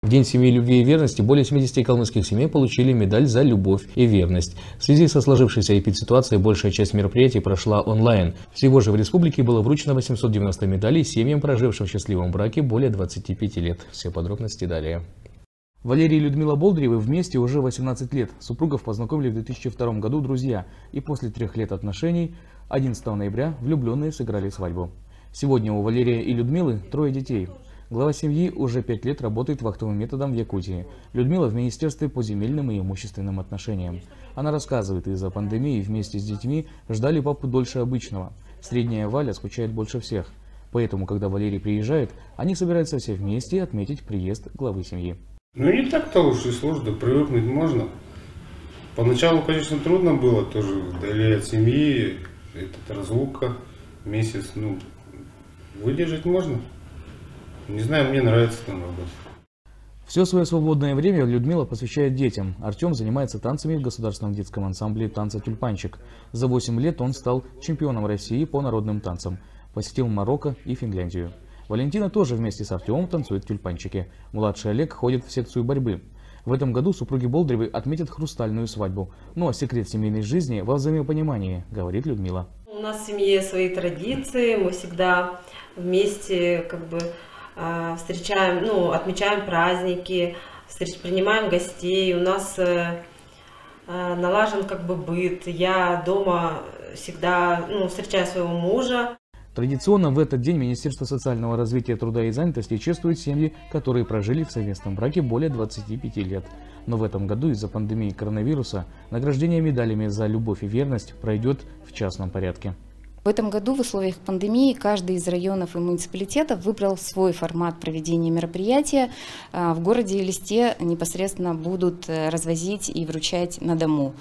В День семьи, любви и верности более 70 калмыцких семей получили медаль за любовь и верность. В связи со сложившейся эпидситуацией большая часть мероприятий прошла онлайн. Всего же в республике было вручено 890 медалей семьям, прожившим в счастливом браке более 25 лет. Все подробности далее. Валерий и Людмила Болдыревы вместе уже 18 лет. Супругов познакомили в 2002 году друзья. И после 3 лет отношений 11 ноября влюбленные сыграли свадьбу. Сегодня у Валерия и Людмилы 3 детей. Глава семьи уже 5 лет работает вахтовым методом в Якутии. Людмила в Министерстве по земельным и имущественным отношениям. Она рассказывает, из-за пандемии вместе с детьми ждали папу дольше обычного. Средняя Валя скучает больше всех. Поэтому, когда Валерий приезжает, они собираются все вместе отметить приезд главы семьи. Ну не так-то уж и сложно, привыкнуть можно. Поначалу, конечно, трудно было тоже вдали от семьи, разлука, месяц, выдержать можно. Не знаю, мне нравится там работать. Все свое свободное время Людмила посвящает детям. Артем занимается танцами в государственном детском ансамбле танца «Тюльпанчик». За 8 лет он стал чемпионом России по народным танцам. Посетил Марокко и Финляндию. Валентина тоже вместе с Артемом танцует в «Тюльпанчике». Младший Олег ходит в секцию борьбы. В этом году супруги Болдыревы отметят хрустальную свадьбу. Ну а секрет семейной жизни во взаимопонимании, говорит Людмила. У нас в семье свои традиции, мы всегда вместе встречаем, отмечаем праздники, принимаем гостей. У нас налажен быт. Я дома всегда встречаю своего мужа. Традиционно в этот день Министерство социального развития, труда и занятости чествует семьи, которые прожили в совместном браке более 25 лет. Но в этом году из-за пандемии коронавируса награждение медалями за любовь и верность пройдет в частном порядке. В этом году в условиях пандемии каждый из районов и муниципалитетов выбрал свой формат проведения мероприятия. В городе Элисте непосредственно будут развозить и вручать на дому.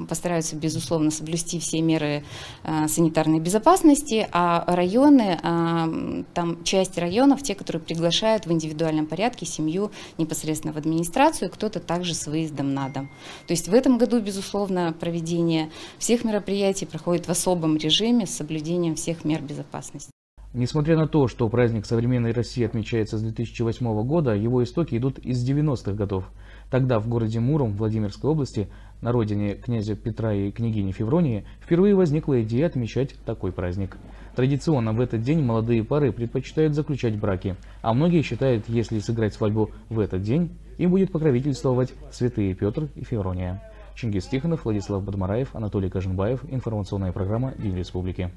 Постараются, безусловно, соблюсти все меры санитарной безопасности, а районы, там часть районов, те, которые приглашают в индивидуальном порядке семью непосредственно в администрацию, кто-то также с выездом на дом. То есть в этом году, безусловно, проведение всех мероприятий проходит в особом режиме, с соблюдением всех мер безопасности. Несмотря на то, что праздник современной России отмечается с 2008 года, его истоки идут из 90-х годов. Тогда в городе Муром Владимирской области, на родине князя Петра и княгини Февронии, впервые возникла идея отмечать такой праздник. Традиционно в этот день молодые пары предпочитают заключать браки, а многие считают, если сыграть свадьбу в этот день, им будет покровительствовать святые Петр и Феврония. Чингис Тихонов, Владислав Бадмараев, Анатолий Коженбаев. Информационная программа «День Республики».